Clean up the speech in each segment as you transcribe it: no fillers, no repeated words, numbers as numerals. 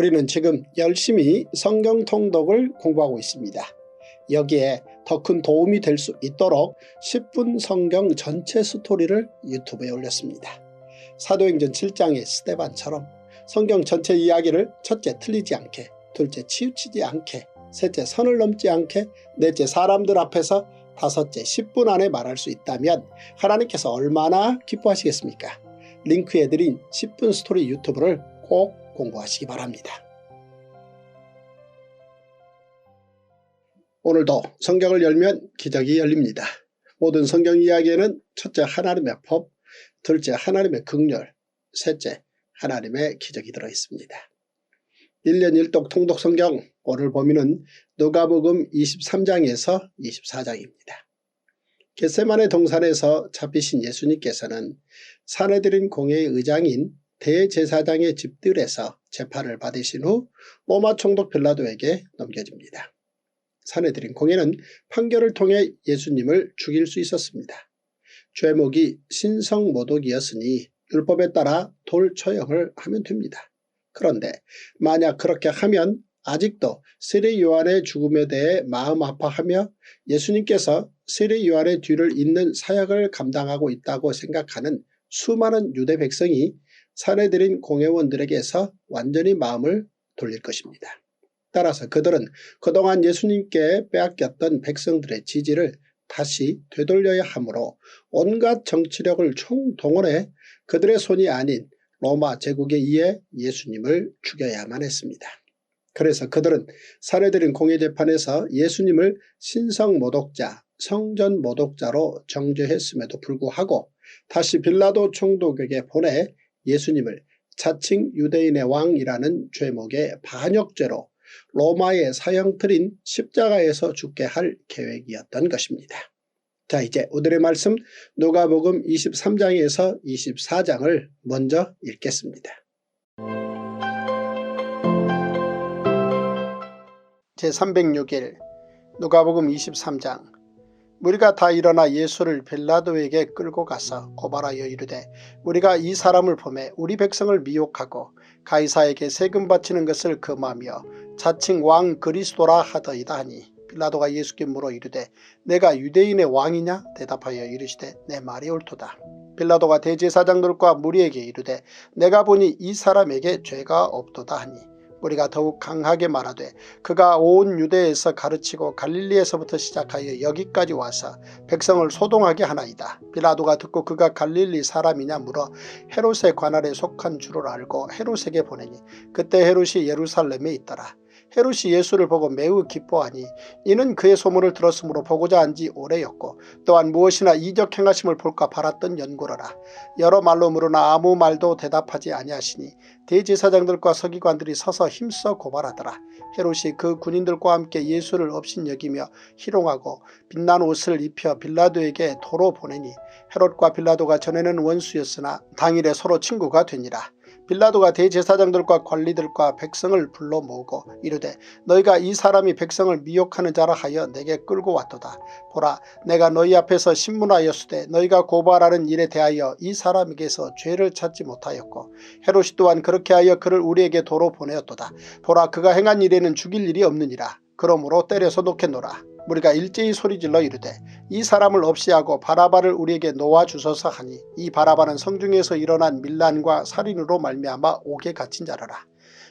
우리는 지금 열심히 성경 통독을 공부하고 있습니다. 여기에 더 큰 도움이 될 수 있도록 10분 성경 전체 스토리를 유튜브에 올렸습니다. 사도행전 7장의 스데반처럼 성경 전체 이야기를 첫째 틀리지 않게, 둘째 치우치지 않게, 셋째 선을 넘지 않게, 넷째 사람들 앞에서, 다섯째 10분 안에 말할 수 있다면 하나님께서 얼마나 기뻐하시겠습니까? 링크에 드린 10분 스토리 유튜브를 꼭 공부하시기 바랍니다. 오늘도 성경을 열면 기적이 열립니다. 모든 성경 이야기에는 첫째 하나님의 법, 둘째 하나님의 긍휼, 셋째 하나님의 기적이 들어있습니다. 1년 1독 통독 성경 오늘 범위는 누가복음 23장에서 24장입니다. 겟세마네 동산에서 잡히신 예수님께서는 산헤드린 공회의 의장인 대제사장의 집들에서 재판을 받으신 후 로마 총독 빌라도에게 넘겨집니다. 산헤드린 공회는 판결을 통해 예수님을 죽일 수 있었습니다. 죄목이 신성모독이었으니 율법에 따라 돌 처형을 하면 됩니다. 그런데 만약 그렇게 하면 아직도 세례 요한의 죽음에 대해 마음 아파하며 예수님께서 세례 요한의 뒤를 잇는 사역을 감당하고 있다고 생각하는 수많은 유대 백성이 산헤드린 공회원들에게서 완전히 마음을 돌릴 것입니다. 따라서 그들은 그동안 예수님께 빼앗겼던 백성들의 지지를 다시 되돌려야 하므로 온갖 정치력을 총동원해 그들의 손이 아닌 로마 제국에 의해 예수님을 죽여야만 했습니다. 그래서 그들은 산헤드린 공회재판에서 예수님을 신성모독자, 성전모독자로 정죄했음에도 불구하고 다시 빌라도 총독에게 보내 예수님을 자칭 유대인의 왕이라는 죄목의 반역죄로 로마의 사형틀인 십자가에서 죽게 할 계획이었던 것입니다. 자, 이제 오늘의 말씀 누가복음 23장에서 24장을 먼저 읽겠습니다. 제306일 누가복음 23장. 무리가 다 일어나 예수를 빌라도에게 끌고 가서 고발하여 이르되 우리가 이 사람을 보매 우리 백성을 미혹하고 가이사에게 세금 바치는 것을 금하며 자칭 왕 그리스도라 하더이다 하니 빌라도가 예수께 물어 이르되 내가 유대인의 왕이냐? 대답하여 이르시되 내 말이 옳도다. 빌라도가 대제사장들과 무리에게 이르되 내가 보니 이 사람에게 죄가 없도다 하니 우리가 더욱 강하게 말하되 그가 온 유대에서 가르치고 갈릴리에서부터 시작하여 여기까지 와서 백성을 소동하게 하나이다. 빌라도가 듣고 그가 갈릴리 사람이냐 물어 헤롯의 관할에 속한 줄을 알고 헤롯에게 보내니 그때 헤롯이 예루살렘에 있더라. 헤롯이 예수를 보고 매우 기뻐하니 이는 그의 소문을 들었으므로 보고자 한 지 오래였고 또한 무엇이나 이적 행하심을 볼까 바랐던 연고로라. 여러 말로 물으나 아무 말도 대답하지 아니하시니 대제사장들과 서기관들이 서서 힘써 고발하더라. 헤롯이 그 군인들과 함께 예수를 업신여기며 희롱하고 빛난 옷을 입혀 빌라도에게 도로 보내니 헤롯과 빌라도가 전에는 원수였으나 당일에 서로 친구가 되니라. 빌라도가 대제사장들과 관리들과 백성을 불러 모으고 이르되 너희가 이 사람이 백성을 미혹하는 자라 하여 내게 끌고 왔도다. 보라, 내가 너희 앞에서 신문하였으되 너희가 고발하는 일에 대하여 이 사람에게서 죄를 찾지 못하였고 헤롯이 또한 그렇게 하여 그를 우리에게 도로 보내었도다. 보라, 그가 행한 일에는 죽일 일이 없느니라. 그러므로 때려서 놓겠노라. 우리가 일제히 소리질러 이르되 이 사람을 없이하고 바라바를 우리에게 놓아주소서 하니 이 바라바는 성중에서 일어난 밀란과 살인으로 말미암아 옥에 갇힌 자라라.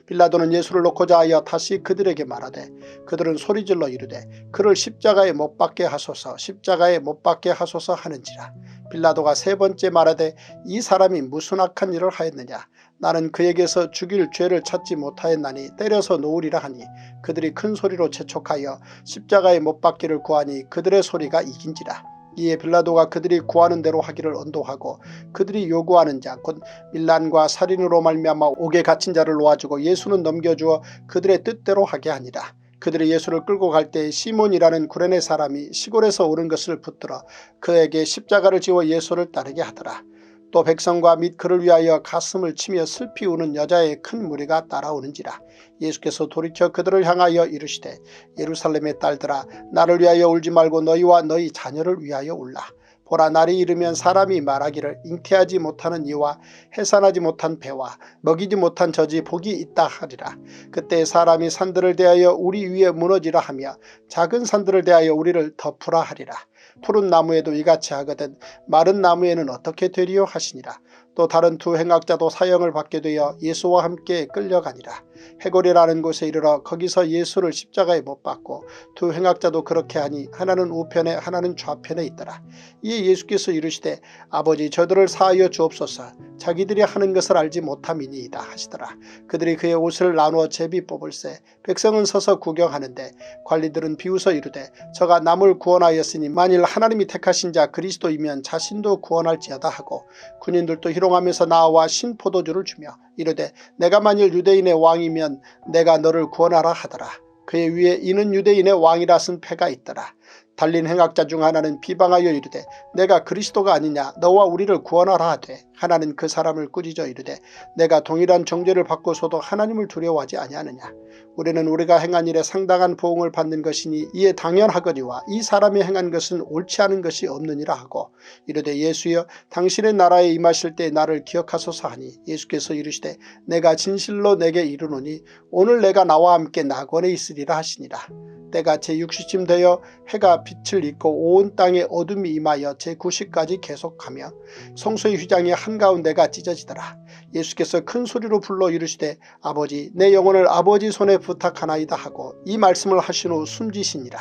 빌라도는 예수를 놓고자 하여 다시 그들에게 말하되 그들은 소리질러 이르되 그를 십자가에 못 박게 하소서 십자가에 못 박게 하소서 하는지라. 빌라도가 세 번째 말하되 이 사람이 무슨 악한 일을 하였느냐? 나는 그에게서 죽일 죄를 찾지 못하였나니 때려서 놓으리라 하니 그들이 큰 소리로 재촉하여 십자가에 못 박기를 구하니 그들의 소리가 이긴지라. 이에 빌라도가 그들이 구하는 대로 하기를 언도하고 그들이 요구하는 자 곧 밀란과 살인으로 말미암아 옥에 갇힌 자를 놓아주고 예수는 넘겨주어 그들의 뜻대로 하게 하니라. 그들이 예수를 끌고 갈 때 시몬이라는 구레네 사람이 시골에서 오는 것을 붙들어 그에게 십자가를 지워 예수를 따르게 하더라. 또 백성과 및 그를 위하여 가슴을 치며 슬피 우는 여자의 큰 무리가 따라오는지라. 예수께서 돌이켜 그들을 향하여 이르시되 예루살렘의 딸들아 나를 위하여 울지 말고 너희와 너희 자녀를 위하여 울라. 보라, 날이 이르면 사람이 말하기를 잉태하지 못하는 이와 해산하지 못한 배와 먹이지 못한 젖이 복이 있다 하리라. 그때 사람이 산들을 대하여 우리 위에 무너지라 하며 작은 산들을 대하여 우리를 덮으라 하리라. 푸른 나무에도 이같이 하거든 마른 나무에는 어떻게 되리요 하시니라. 또 다른 두 행악자도 사형을 받게 되어 예수와 함께 끌려가니라. 해골이라는 곳에 이르러 거기서 예수를 십자가에 못 박고 두 행악자도 그렇게 하니 하나는 우편에 하나는 좌편에 있더라. 이에 예수께서 이르시되 아버지, 저들을 사하여 주옵소서. 자기들이 하는 것을 알지 못함이니이다 하시더라. 그들이 그의 옷을 나누어 제비 뽑을세 백성은 서서 구경하는데 관리들은 비웃어 이르되 저가 남을 구원하였으니 만일 하나님이 택하신 자 그리스도이면 자신도 구원할지어다 하고 군인들도 희롱하면서 나와 신포도주를 주며 이르되 내가 만일 유대인의 왕이면 내가 너를 구원하라 하더라. 그의 위에 이는 유대인의 왕이라 쓴 패가 있더라. 달린 행악자 중 하나는 비방하여 이르되 내가 그리스도가 아니냐 너와 우리를 구원하라 하되 하나는 그 사람을 꾸짖어 이르되 내가 동일한 정죄를 받고서도 하나님을 두려워하지 아니하느냐. 우리는 우리가 행한 일에 상당한 보응을 받는 것이니 이에 당연하거니와 이 사람이 행한 것은 옳지 않은 것이 없느니라 하고 이르되 예수여 당신의 나라에 임하실 때 나를 기억하소서 하니 예수께서 이르시되 내가 진실로 내게 이르노니 오늘 내가 나와 함께 낙원에 있으리라 하시니라. 때가 제6시쯤 되어 해가 빛을 잇고 온 땅에 어둠이 임하여 제9시까지 계속하며 성소의 휘장이 한가운데가 찢어지더라. 예수께서 큰 소리로 불러 이르시되 아버지, 내 영혼을 아버지 손에 부탁하나이다 하고 이 말씀을 하신 후 숨지시니라.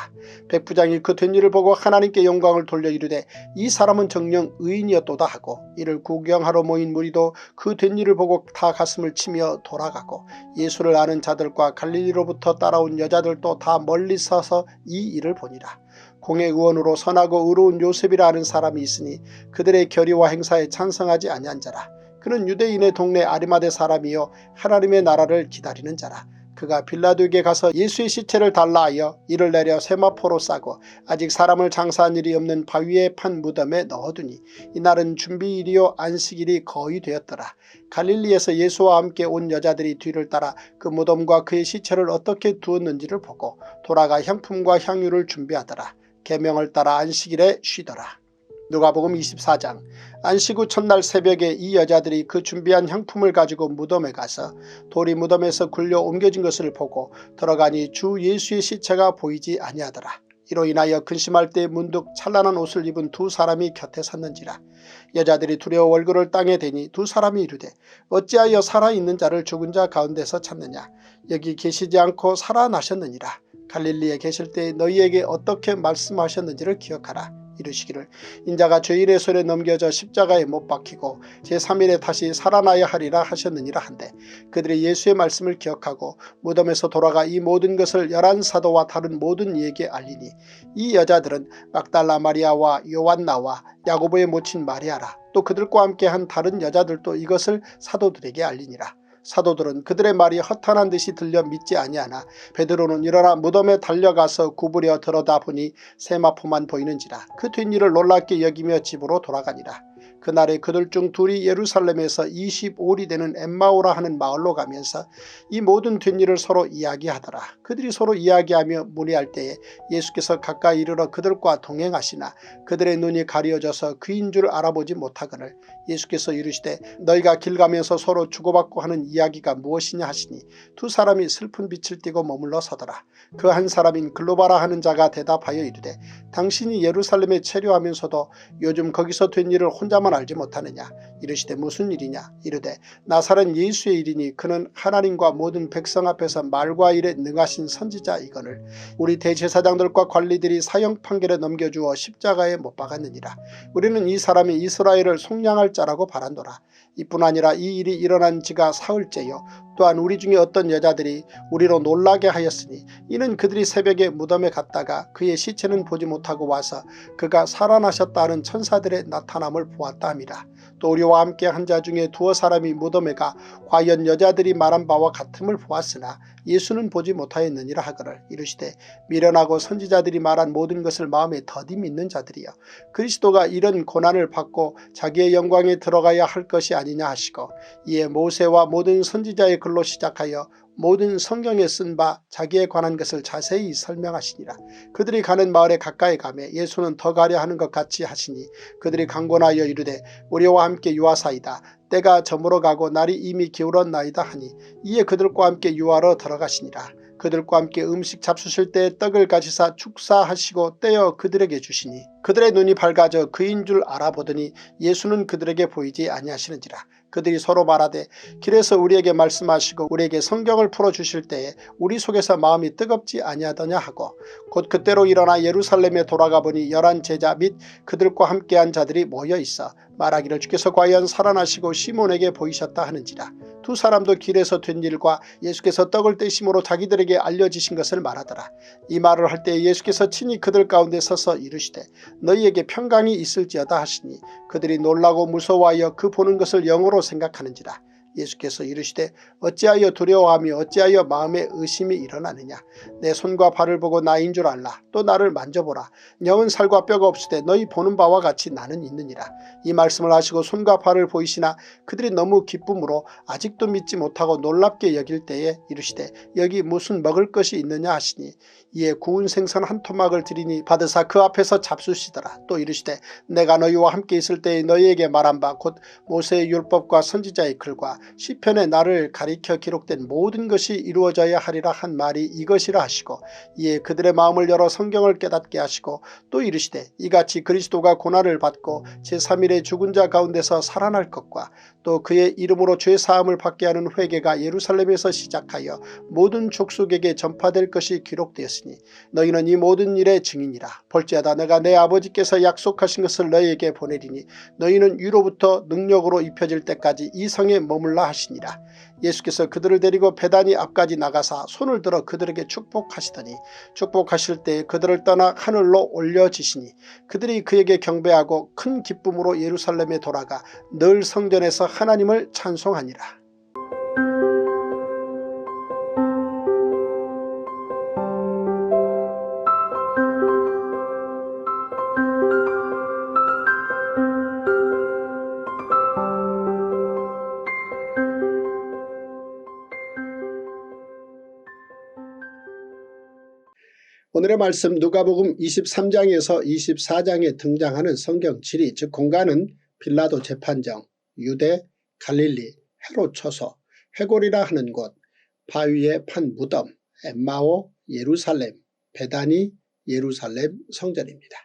백부장이 그 된 일을 보고 하나님께 영광을 돌려 이르되 이 사람은 정녕 의인이었도다 하고 이를 구경하러 모인 무리도 그 된 일을 보고 다 가슴을 치며 돌아가고 예수를 아는 자들과 갈릴리로부터 따라온 여자들도 다 멀리 서서 이 일을 보니라. 공회의원으로 선하고 의로운 요셉이라 하는 사람이 있으니 그들의 결의와 행사에 찬성하지 아니한 자라. 그는 유대인의 동네 아리마대 사람이요 하나님의 나라를 기다리는 자라. 그가 빌라도에게 가서 예수의 시체를 달라 하여 이를 내려 세마포로 싸고 아직 사람을 장사한 일이 없는 바위에 판 무덤에 넣어두니 이날은 준비일이요 안식일이 거의 되었더라. 갈릴리에서 예수와 함께 온 여자들이 뒤를 따라 그 무덤과 그의 시체를 어떻게 두었는지를 보고 돌아가 향품과 향유를 준비하더라. 계명을 따라 안식일에 쉬더라. 누가복음 24장. 안식 후 첫날 새벽에 이 여자들이 그 준비한 향품을 가지고 무덤에 가서 돌이 무덤에서 굴려 옮겨진 것을 보고 들어가니 주 예수의 시체가 보이지 아니하더라. 이로 인하여 근심할 때 문득 찬란한 옷을 입은 두 사람이 곁에 섰는지라. 여자들이 두려워 얼굴을 땅에 대니 두 사람이 이르되 어찌하여 살아있는 자를 죽은 자 가운데서 찾느냐. 여기 계시지 않고 살아나셨느니라. 갈릴리에 계실 때 너희에게 어떻게 말씀하셨는지를 기억하라. 이르시기를 인자가 죄인의 손에 넘겨져 십자가에 못 박히고 제3일에 다시 살아나야 하리라 하셨느니라 한데 그들이 예수의 말씀을 기억하고 무덤에서 돌아가 이 모든 것을 11사도와 다른 모든 이에게 알리니 이 여자들은 막달라 마리아와 요한나와 야고보의 모친 마리아라. 또 그들과 함께 한 다른 여자들도 이것을 사도들에게 알리니라. 사도들은 그들의 말이 허탄한 듯이 들려 믿지 아니하나 베드로는 일어나 무덤에 달려가서 구부려 들여다보니 세마포만 보이는지라. 그 된 일을 놀랍게 여기며 집으로 돌아가니라. 그날에 그들 중 둘이 예루살렘에서 25리 되는 엠마오라 하는 마을로 가면서 이 모든 된 일을 서로 이야기하더라. 그들이 서로 이야기하며 문의할 때에 예수께서 가까이 이르러 그들과 동행하시나 그들의 눈이 가려져서 그인 줄 알아보지 못하거늘 예수께서 이르시되 너희가 길 가면서 서로 주고받고 하는 이야기가 무엇이냐 하시니 두 사람이 슬픈 빛을 띠고 머물러 서더라. 그 한 사람인 글로바라 하는 자가 대답하여 이르되 당신이 예루살렘에 체류하면서도 요즘 거기서 된 일을 혼자만 알지 못하느냐. 이르시되 무슨 일이냐. 이르되 나사렛 예수의 일이니 그는 하나님과 모든 백성 앞에서 말과 일에 능하신 선지자이거늘 우리 대제사장들과 관리들이 사형 판결에 넘겨주어 십자가에 못 박았느니라. 우리는 이 사람이 이스라엘을 속량할 자라고 바란도라. 이뿐 아니라 이 일이 일어난 지가 사흘째요. 또한 우리 중에 어떤 여자들이 우리로 놀라게 하였으니 이는 그들이 새벽에 무덤에 갔다가 그의 시체는 보지 못하고 와서 그가 살아나셨다 하는 천사들의 나타남을 보았다 함이라. 또 우리와 함께 한 자 중에 두어 사람이 무덤에 가 과연 여자들이 말한 바와 같음을 보았으나 예수는 보지 못하였느니라 하거늘 이르시되 미련하고 선지자들이 말한 모든 것을 마음에 더디 믿는 자들이여 그리스도가 이런 고난을 받고 자기의 영광에 들어가야 할 것이 아니냐 하시고 이에 모세와 모든 선지자의 글로 시작하여 모든 성경에 쓴 바 자기에 관한 것을 자세히 설명하시니라. 그들이 가는 마을에 가까이 가매 예수는 더 가려 하는 것 같이 하시니 그들이 강권하여 이르되 우리와 함께 유하사이다. 때가 저물어 가고 날이 이미 기울었나이다 하니 이에 그들과 함께 유하러 들어가시니라. 그들과 함께 음식 잡수실 때 떡을 가지사 축사하시고 떼어 그들에게 주시니 그들의 눈이 밝아져 그인 줄 알아보더니 예수는 그들에게 보이지 아니하시는지라. 그들이 서로 말하되 길에서 우리에게 말씀하시고 우리에게 성경을 풀어주실 때에 우리 속에서 마음이 뜨겁지 아니하더냐 하고 곧 그때로 일어나 예루살렘에 돌아가 보니 11 제자 및 그들과 함께한 자들이 모여 있어 말하기를 주께서 과연 살아나시고 시몬에게 보이셨다 하는지라. 두 사람도 길에서 된 일과 예수께서 떡을 떼심으로 자기들에게 알려지신 것을 말하더라. 이 말을 할 때 예수께서 친히 그들 가운데 서서 이르시되 너희에게 평강이 있을지어다 하시니 그들이 놀라고 무서워하여 그 보는 것을 영으로 생각하는지라. 예수께서 이르시되 어찌하여 두려워하며 어찌하여 마음에 의심이 일어나느냐. 내 손과 발을 보고 나인 줄 알라. 또 나를 만져보라. 영은 살과 뼈가 없으되 너희 보는 바와 같이 나는 있느니라. 이 말씀을 하시고 손과 발을 보이시나 그들이 너무 기쁨으로 아직도 믿지 못하고 놀랍게 여길 때에 이르시되 여기 무슨 먹을 것이 있느냐 하시니 이에 구운 생선 한 토막을 드리니 받으사 그 앞에서 잡수시더라. 또 이르시되 내가 너희와 함께 있을 때에 너희에게 말한 바 곧 모세의 율법과 선지자의 글과 시편에 나를 가리켜 기록된 모든 것이 이루어져야 하리라 한 말이 이것이라 하시고 이에 그들의 마음을 열어 성경을 깨닫게 하시고 또 이르시되 이같이 그리스도가 고난을 받고 제3일에 죽은 자 가운데서 살아날 것과 또 그의 이름으로 죄사함을 받게 하는 회개가 예루살렘에서 시작하여 모든 족속에게 전파될 것이 기록되었으니 너희는 이 모든 일의 증인이라. 볼지어다 내가 내 아버지께서 약속하신 것을 너희에게 보내리니 너희는 위로부터 능력으로 입혀질 때까지 이 성에 머물라 하시니라. 예수께서 그들을 데리고 베다니 앞까지 나가사 손을 들어 그들에게 축복하시더니 축복하실 때 그들을 떠나 하늘로 올려지시니 그들이 그에게 경배하고 큰 기쁨으로 예루살렘에 돌아가 늘 성전에서 하나님을 찬송하니라. 오늘의 말씀 누가복음 23장에서 24장에 등장하는 성경 지리 즉 공간은 빌라도 재판정, 유대, 갈릴리, 헤롯 처소, 회골이라 하는 곳, 바위에 판 무덤, 엠마오, 예루살렘, 베다니, 예루살렘 성전입니다.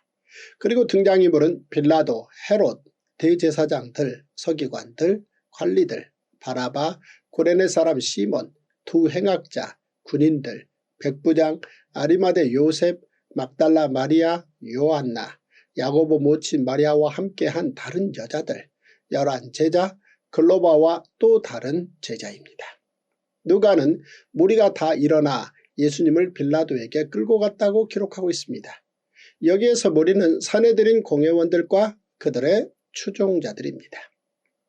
그리고 등장인물은 빌라도, 헤롯, 대제사장들, 서기관들, 관리들, 바라바, 구레네 사람 시몬, 두 행악자, 군인들, 백부장, 아리마대 요셉, 막달라 마리아, 요한나, 야고보 모친 마리아와 함께한 다른 여자들, 11 제자, 글로바와 또 다른 제자입니다. 누가는 무리가 다 일어나 예수님을 빌라도에게 끌고 갔다고 기록하고 있습니다. 여기에서 무리는 사내들인 공회원들과 그들의 추종자들입니다.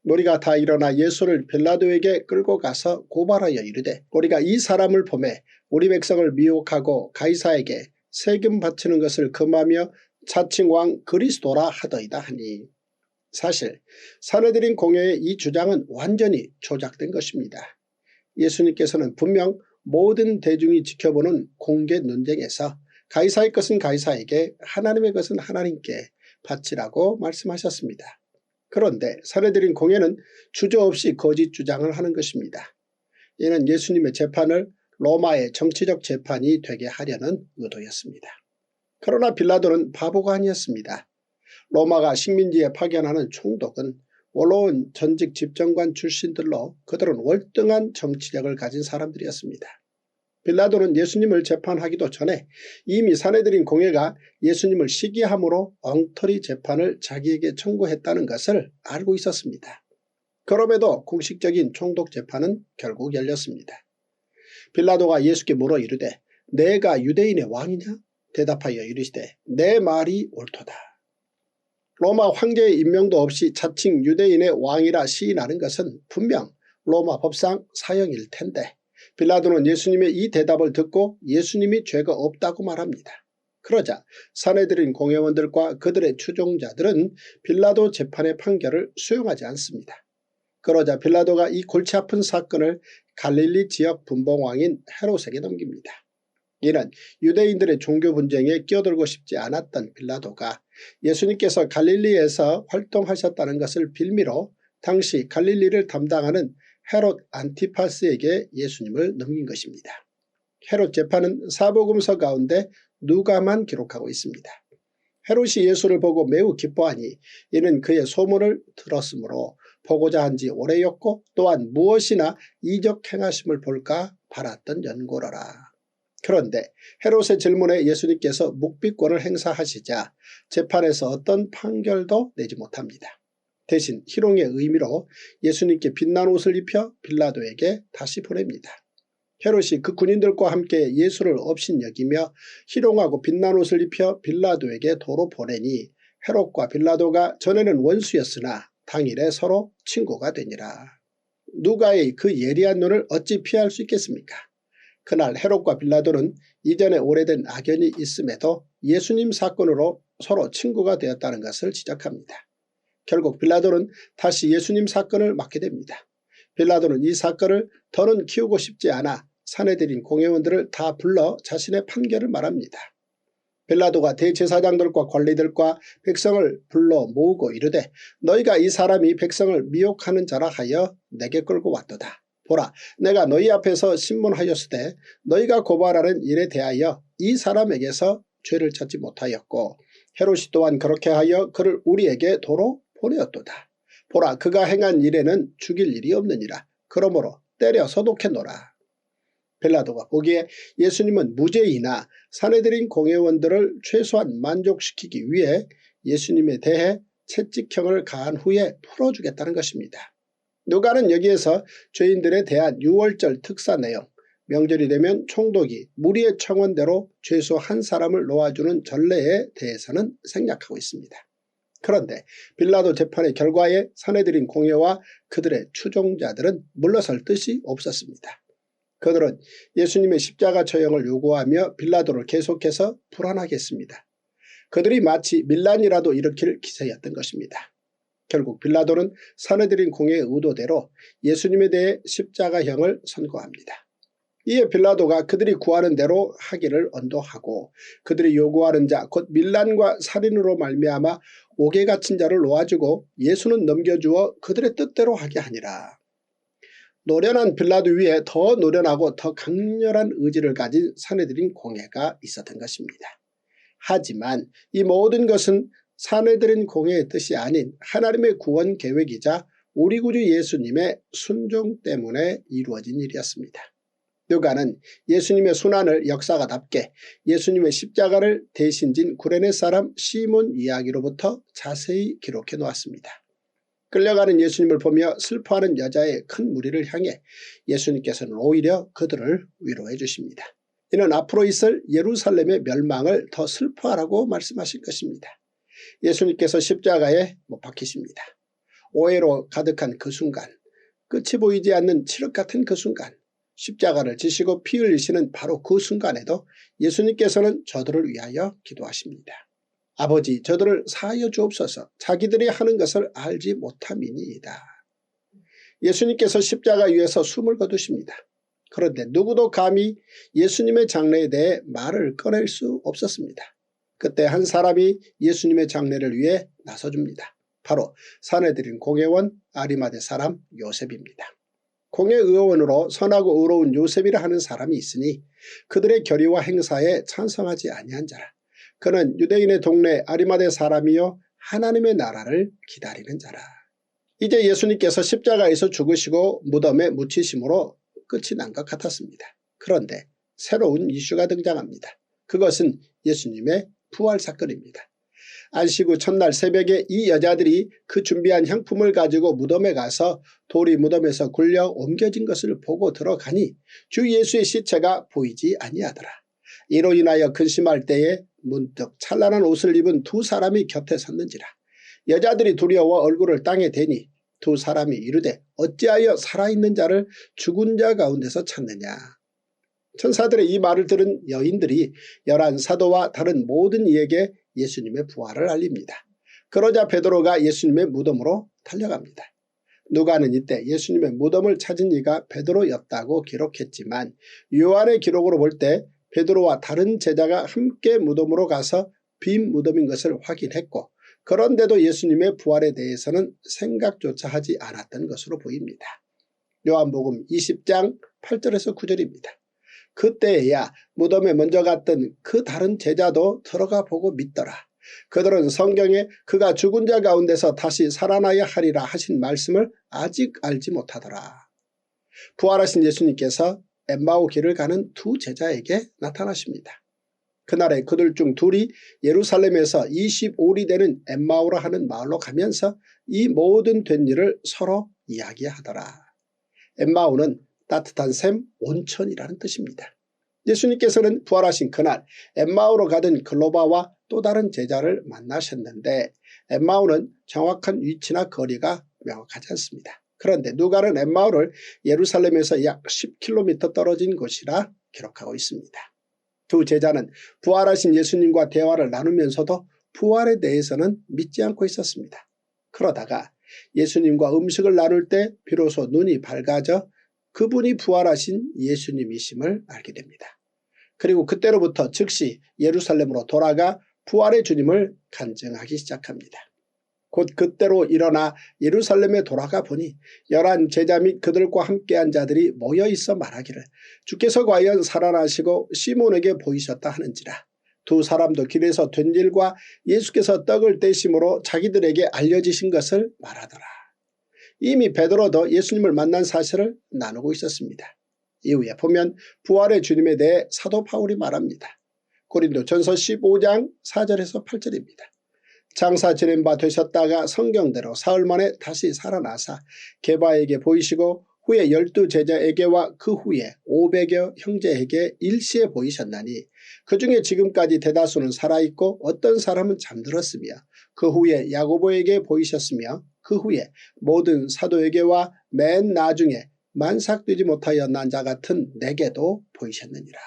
무리가 다 일어나 예수를 빌라도에게 끌고 가서 고발하여 이르되 우리가 이 사람을 보매 우리 백성을 미혹하고 가이사에게 세금 바치는 것을 금하며 자칭 왕 그리스도라 하더이다 하니 사실 사내들인 공회의 이 주장은 완전히 조작된 것입니다. 예수님께서는 분명 모든 대중이 지켜보는 공개 논쟁에서 가이사의 것은 가이사에게 하나님의 것은 하나님께 바치라고 말씀하셨습니다. 그런데 사내들인 공회는 주저없이 거짓 주장을 하는 것입니다. 이는 예수님의 재판을 로마의 정치적 재판이 되게 하려는 의도였습니다. 그러나 빌라도는 바보가 아니었습니다. 로마가 식민지에 파견하는 총독은 원로원 전직 집정관 출신들로 그들은 월등한 정치력을 가진 사람들이었습니다. 빌라도는 예수님을 재판하기도 전에 이미 사내들인 공회가 예수님을 시기함으로 엉터리 재판을 자기에게 청구했다는 것을 알고 있었습니다. 그럼에도 공식적인 총독 재판은 결국 열렸습니다. 빌라도가 예수께 물어 이르되 내가 유대인의 왕이냐? 대답하여 이르시되 내 말이 옳도다. 로마 황제의 임명도 없이 자칭 유대인의 왕이라 시인하는 것은 분명 로마 법상 사형일 텐데 빌라도는 예수님의 이 대답을 듣고 예수님이 죄가 없다고 말합니다. 그러자 사내들인 공회원들과 그들의 추종자들은 빌라도 재판의 판결을 수용하지 않습니다. 그러자 빌라도가 이 골치 아픈 사건을 갈릴리 지역 분봉왕인 헤롯에게 넘깁니다. 이는 유대인들의 종교 분쟁에 끼어들고 싶지 않았던 빌라도가 예수님께서 갈릴리에서 활동하셨다는 것을 빌미로 당시 갈릴리를 담당하는 헤롯 안티파스에게 예수님을 넘긴 것입니다. 헤롯 재판은 사복음서 가운데 누가만 기록하고 있습니다. 헤롯이 예수를 보고 매우 기뻐하니 이는 그의 소문을 들었으므로 보고자 한지 오래였고 또한 무엇이나 이적 행하심을 볼까 바랐던 연고로라. 그런데 헤롯의 질문에 예수님께서 묵비권을 행사하시자 재판에서 어떤 판결도 내지 못합니다. 대신 희롱의 의미로 예수님께 빛난 옷을 입혀 빌라도에게 다시 보냅니다. 헤롯이 그 군인들과 함께 예수를 업신여기며 희롱하고 빛난 옷을 입혀 빌라도에게 도로 보내니 헤롯과 빌라도가 전에는 원수였으나 당일에 서로 친구가 되니라. 누가의 그 예리한 눈을 어찌 피할 수 있겠습니까? 그날 헤롯과 빌라도는 이전에 오래된 악연이 있음에도 예수님 사건으로 서로 친구가 되었다는 것을 지적합니다. 결국 빌라도는 다시 예수님 사건을 맡게 됩니다. 빌라도는 이 사건을 더는 키우고 싶지 않아 사내들인 공회원들을 다 불러 자신의 판결을 말합니다. 빌라도가 대제사장들과 관리들과 백성을 불러 모으고 이르되 너희가 이 사람이 백성을 미혹하는 자라 하여 내게 끌고 왔도다. 보라, 내가 너희 앞에서 신문하였으되 너희가 고발하는 일에 대하여 이 사람에게서 죄를 찾지 못하였고 헤롯이 또한 그렇게 하여 그를 우리에게 도로 보내었도다. 보라, 그가 행한 일에는 죽일 일이 없느니라. 그러므로 때려 소독해노라. 빌라도가 보기에 예수님은 무죄이나 사내들인 공회원들을 최소한 만족시키기 위해 예수님에 대해 채찍형을 가한 후에 풀어주겠다는 것입니다. 누가는 여기에서 죄인들에 대한 유월절 특사 내용, 명절이 되면 총독이 무리의 청원대로 죄수 한 사람을 놓아주는 전례에 대해서는 생략하고 있습니다. 그런데 빌라도 재판의 결과에 사내들인 공회와 그들의 추종자들은 물러설 뜻이 없었습니다. 그들은 예수님의 십자가 처형을 요구하며 빌라도를 계속해서 불안하게 했습니다. 그들이 마치 밀란이라도 일으킬 기세였던 것입니다. 결국 빌라도는 사내들인 공회의 의도대로 예수님에 대해 십자가형을 선고합니다. 이에 빌라도가 그들이 구하는 대로 하기를 언도하고 그들이 요구하는 자 곧 밀란과 살인으로 말미암아 옥에 갇힌 자를 놓아주고 예수는 넘겨주어 그들의 뜻대로 하게 하니라. 노련한 빌라도 위에 더 노련하고 더 강렬한 의지를 가진 사내들인 공회가 있었던 것입니다. 하지만 이 모든 것은 사내들인 공회의 뜻이 아닌 하나님의 구원 계획이자 우리 구주 예수님의 순종 때문에 이루어진 일이었습니다. 누가는 예수님의 순환을 역사가답게 예수님의 십자가를 대신 진 구레네 사람 시몬 이야기로부터 자세히 기록해 놓았습니다. 끌려가는 예수님을 보며 슬퍼하는 여자의 큰 무리를 향해 예수님께서는 오히려 그들을 위로해 주십니다. 이는 앞으로 있을 예루살렘의 멸망을 더 슬퍼하라고 말씀하실 것입니다. 예수님께서 십자가에 못 박히십니다. 오해로 가득한 그 순간, 끝이 보이지 않는 칠흑 같은 그 순간, 십자가를 지시고 피 흘리시는 바로 그 순간에도 예수님께서는 저들을 위하여 기도하십니다. 아버지, 저들을 사하여 주옵소서. 자기들이 하는 것을 알지 못함이니이다. 예수님께서 십자가 위에서 숨을 거두십니다. 그런데 누구도 감히 예수님의 장례에 대해 말을 꺼낼 수 없었습니다. 그때 한 사람이 예수님의 장례를 위해 나서줍니다. 바로 사내들인 공회원 아리마대 사람 요셉입니다. 공회의원으로 선하고 의로운 요셉이라 하는 사람이 있으니 그들의 결의와 행사에 찬성하지 아니한 자라. 그는 유대인의 동네 아리마대 사람이요 하나님의 나라를 기다리는 자라. 이제 예수님께서 십자가에서 죽으시고 무덤에 묻히심으로 끝이 난 것 같았습니다. 그런데 새로운 이슈가 등장합니다. 그것은 예수님의 부활 사건입니다. 안식 후 첫날 새벽에 이 여자들이 그 준비한 향품을 가지고 무덤에 가서 돌이 무덤에서 굴려 옮겨진 것을 보고 들어가니 주 예수의 시체가 보이지 아니하더라. 이로 인하여 근심할 때에 문득 찬란한 옷을 입은 두 사람이 곁에 섰는지라. 여자들이 두려워 얼굴을 땅에 대니 두 사람이 이르되 어찌하여 살아있는 자를 죽은 자 가운데서 찾느냐. 천사들의 이 말을 들은 여인들이 11 사도와 다른 모든 이에게 예수님의 부활을 알립니다. 그러자 베드로가 예수님의 무덤으로 달려갑니다. 누가는 이때 예수님의 무덤을 찾은 이가 베드로였다고 기록했지만 요한의 기록으로 볼 때 베드로와 다른 제자가 함께 무덤으로 가서 빈 무덤인 것을 확인했고 그런데도 예수님의 부활에 대해서는 생각조차 하지 않았던 것으로 보입니다. 요한복음 20장 8절에서 9절입니다. 그때에야 무덤에 먼저 갔던 그 다른 제자도 들어가 보고 믿더라. 그들은 성경에 그가 죽은 자 가운데서 다시 살아나야 하리라 하신 말씀을 아직 알지 못하더라. 부활하신 예수님께서 엠마오 길을 가는 두 제자에게 나타나십니다. 그날에 그들 중 둘이 예루살렘에서 25里되는 엠마오라 하는 마을로 가면서 이 모든 된 일을 서로 이야기하더라. 엠마오는 따뜻한 샘, 온천이라는 뜻입니다. 예수님께서는 부활하신 그날 엠마오로 가던 글로바와 또 다른 제자를 만나셨는데 엠마오는 정확한 위치나 거리가 명확하지 않습니다. 그런데 누가는 엠마오를 예루살렘에서 약 10km 떨어진 곳이라 기록하고 있습니다. 두 제자는 부활하신 예수님과 대화를 나누면서도 부활에 대해서는 믿지 않고 있었습니다. 그러다가 예수님과 음식을 나눌 때 비로소 눈이 밝아져 그분이 부활하신 예수님이심을 알게 됩니다. 그리고 그때로부터 즉시 예루살렘으로 돌아가 부활의 주님을 간증하기 시작합니다. 곧 그때로 일어나 예루살렘에 돌아가 보니 11 제자 및 그들과 함께한 자들이 모여있어 말하기를 주께서 과연 살아나시고 시몬에게 보이셨다 하는지라. 두 사람도 길에서 된 일과 예수께서 떡을 떼심으로 자기들에게 알려지신 것을 말하더라. 이미 베드로도 예수님을 만난 사실을 나누고 있었습니다. 이후에 보면 부활의 주님에 대해 사도 바울이 말합니다. 고린도전서 15장 4절에서 8절입니다. 장사 지낸 바 되셨다가 성경대로 사흘 만에 다시 살아나사 게바에게 보이시고 후에 12 제자에게와 그 후에 500여 형제에게 일시에 보이셨나니 그 중에 지금까지 대다수는 살아있고 어떤 사람은 잠들었으며 그 후에 야고보에게 보이셨으며 그 후에 모든 사도에게와 맨 나중에 만삭되지 못하여 난 자 같은 내게도 보이셨느니라.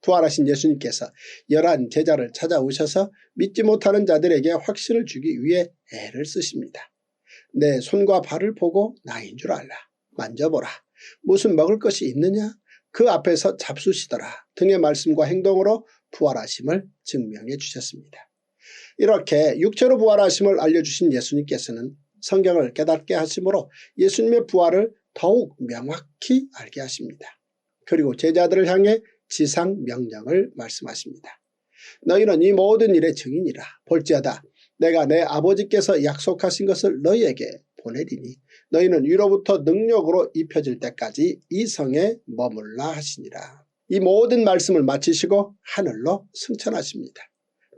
부활하신 예수님께서 11 제자를 찾아오셔서 믿지 못하는 자들에게 확신을 주기 위해 애를 쓰십니다. 내 손과 발을 보고 나인 줄 알라. 만져보라. 무슨 먹을 것이 있느냐? 그 앞에서 잡수시더라. 등의 말씀과 행동으로 부활하심을 증명해 주셨습니다. 이렇게 육체로 부활하심을 알려주신 예수님께서는 성경을 깨닫게 하심으로 예수님의 부활을 더욱 명확히 알게 하십니다. 그리고 제자들을 향해 지상 명령을 말씀하십니다. 너희는 이 모든 일의 증인이라. 볼지어다 내가 내 아버지께서 약속하신 것을 너희에게 보내리니 너희는 위로부터 능력으로 입혀질 때까지 이 성에 머물라 하시니라. 이 모든 말씀을 마치시고 하늘로 승천하십니다.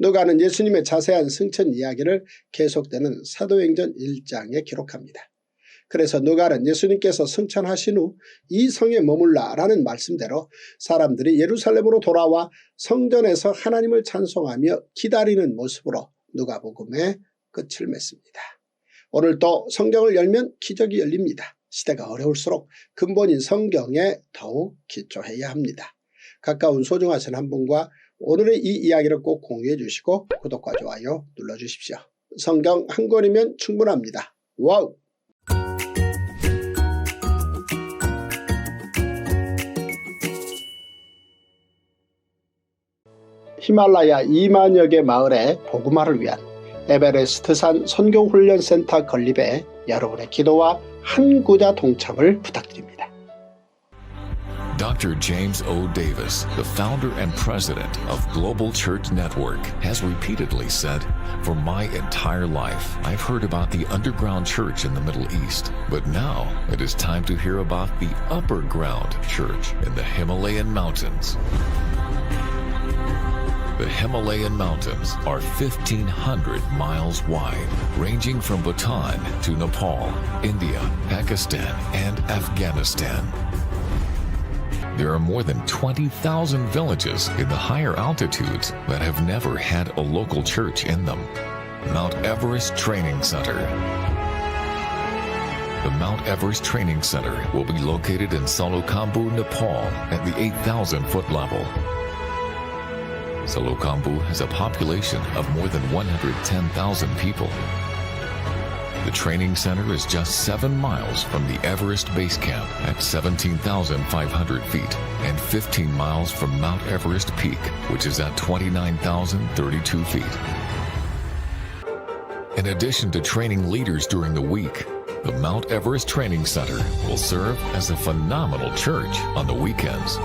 누가는 예수님의 자세한 승천 이야기를 계속되는 사도행전 1장에 기록합니다. 그래서 누가는 예수님께서 승천하신 후 이 성에 머물라 라는 말씀대로 사람들이 예루살렘으로 돌아와 성전에서 하나님을 찬송하며 기다리는 모습으로 누가복음의 끝을 맺습니다. 오늘도 성경을 열면 기적이 열립니다. 시대가 어려울수록 근본인 성경에 더욱 기초해야 합니다. 가까운 소중하신 한 분과 오늘의 이 이야기를 꼭 공유해 주시고 구독과 좋아요 눌러주십시오. 성경 한 권이면 충분합니다. 와우! 히말라야 2만여 개 마을의 복음화를 위한 에베레스트산 선교훈련센터 건립에 여러분의 기도와 한 구자 동참을 부탁드립니다. Dr. James O. Davis, the founder and president of Global Church Network, has repeatedly said, "For my entire life, I've heard about the underground church in the Middle East, but now it is time to hear about the upper ground church in the Himalayan mountains." The Himalayan mountains are 1,500 miles wide, ranging from Bhutan to Nepal, India, Pakistan, and Afghanistan. There are more than 20,000 villages in the higher altitudes that have never had a local church in them. Mount Everest Training Center. The Mount Everest Training Center will be located in Salokhambu, Nepal at the 8,000-foot level. Salokhambu has a population of more than 110,000 people. The training center is just 7 miles from the Everest Base Camp at 17,500 feet and 15 miles from Mount Everest Peak, which is at 29,032 feet. In addition to training leaders during the week, the Mount Everest Training Center will serve as a phenomenal church on the weekends.